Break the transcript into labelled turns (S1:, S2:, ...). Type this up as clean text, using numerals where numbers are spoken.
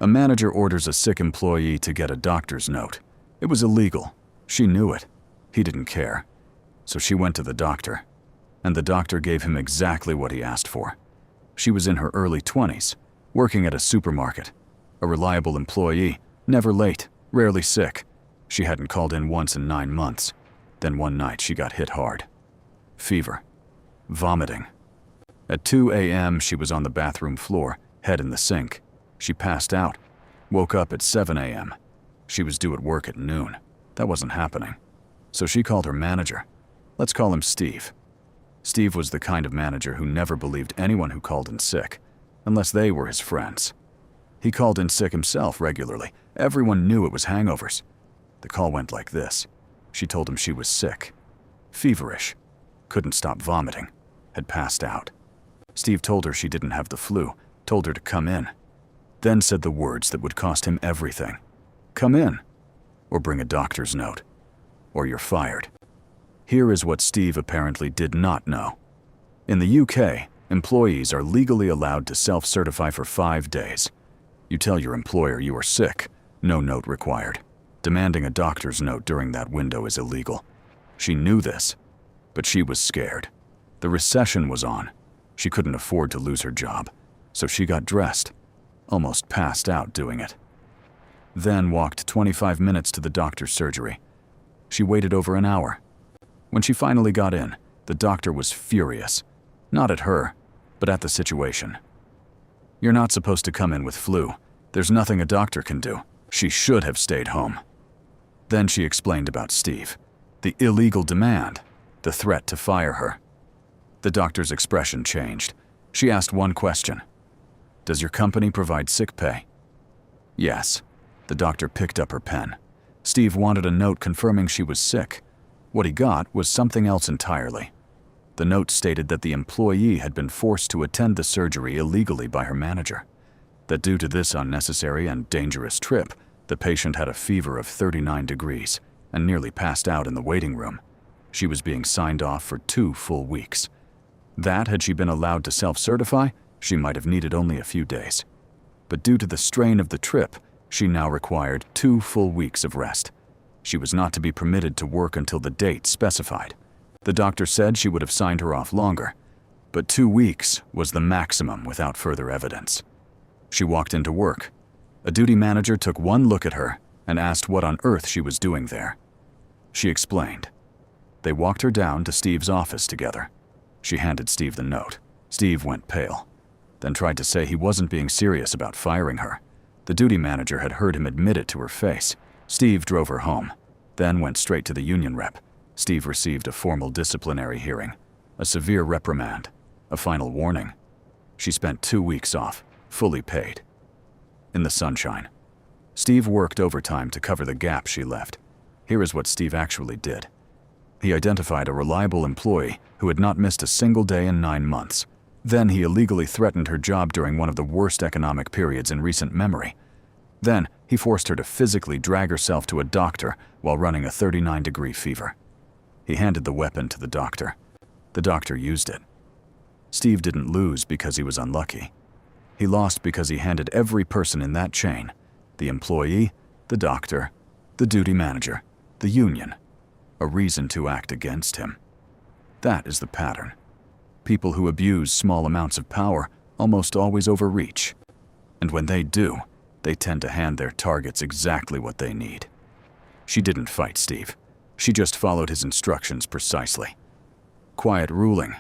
S1: A manager orders a sick employee to get a doctor's note. It was illegal. She knew it. He didn't care. So she went to the doctor. And the doctor gave him exactly what he asked for. She was in her early 20s, working at a supermarket. A reliable employee, never late, rarely sick. She hadn't called in once in 9 months. Then one night she got hit hard. Fever. Vomiting. At 2 a.m. she was on the bathroom floor, head in the sink. She passed out. Woke up at 7 a.m. She was due at work at noon. That wasn't happening. So she called her manager. Let's call him Steve. Steve was the kind of manager who never believed anyone who called in sick, unless they were his friends. He called in sick himself regularly. Everyone knew it was hangovers. The call went like this. She told him she was sick, feverish, couldn't stop vomiting, had passed out. Steve told her she didn't have the flu, told her to come in, then said the words that would cost him everything. Come in, or bring a doctor's note, or you're fired. Here is what Steve apparently did not know. In the UK, employees are legally allowed to self-certify for 5 days. You tell your employer you are sick, no note required. Demanding a doctor's note during that window is illegal. She knew this, but she was scared. The recession was on. She couldn't afford to lose her job, so she got dressed, almost passed out doing it. Then walked 25 minutes to the doctor's surgery. She waited over an hour. When she finally got in, the doctor was furious. Not at her, but at the situation. You're not supposed to come in with flu. There's nothing a doctor can do. She should have stayed home. Then she explained about Steve, the illegal demand, the threat to fire her. The doctor's expression changed. She asked one question. Does your company provide sick pay? Yes. The doctor picked up her pen. Steve wanted a note confirming she was sick. What he got was something else entirely. The note stated that the employee had been forced to attend the surgery illegally by her manager. That due to this unnecessary and dangerous trip, the patient had a fever of 39 degrees and nearly passed out in the waiting room. She was being signed off for 2 full weeks. That, had she been allowed to self-certify, she might have needed only a few days. But due to the strain of the trip, she now required 2 full weeks of rest. She was not to be permitted to work until the date specified. The doctor said she would have signed her off longer, but 2 weeks was the maximum without further evidence. She walked into work. A duty manager took one look at her and asked what on earth she was doing there. She explained. They walked her down to Steve's office together. She handed Steve the note. Steve went pale, then tried to say he wasn't being serious about firing her. The duty manager had heard him admit it to her face. Steve drove her home, then went straight to the union rep. Steve received a formal disciplinary hearing, a severe reprimand, a final warning. She spent 2 weeks off, fully paid. In the sunshine. Steve worked overtime to cover the gap she left. Here is what Steve actually did. He identified a reliable employee who had not missed a single day in 9 months. Then he illegally threatened her job during one of the worst economic periods in recent memory. Then he forced her to physically drag herself to a doctor while running a 39-degree fever. He handed the weapon to the doctor. The doctor used it. Steve didn't lose because he was unlucky. He lost because he handed every person in that chain, the employee, the doctor, the duty manager, the union, a reason to act against him. That is the pattern. People who abuse small amounts of power almost always overreach. And when they do, they tend to hand their targets exactly what they need. She didn't fight Steve. She just followed his instructions precisely. Quiet ruling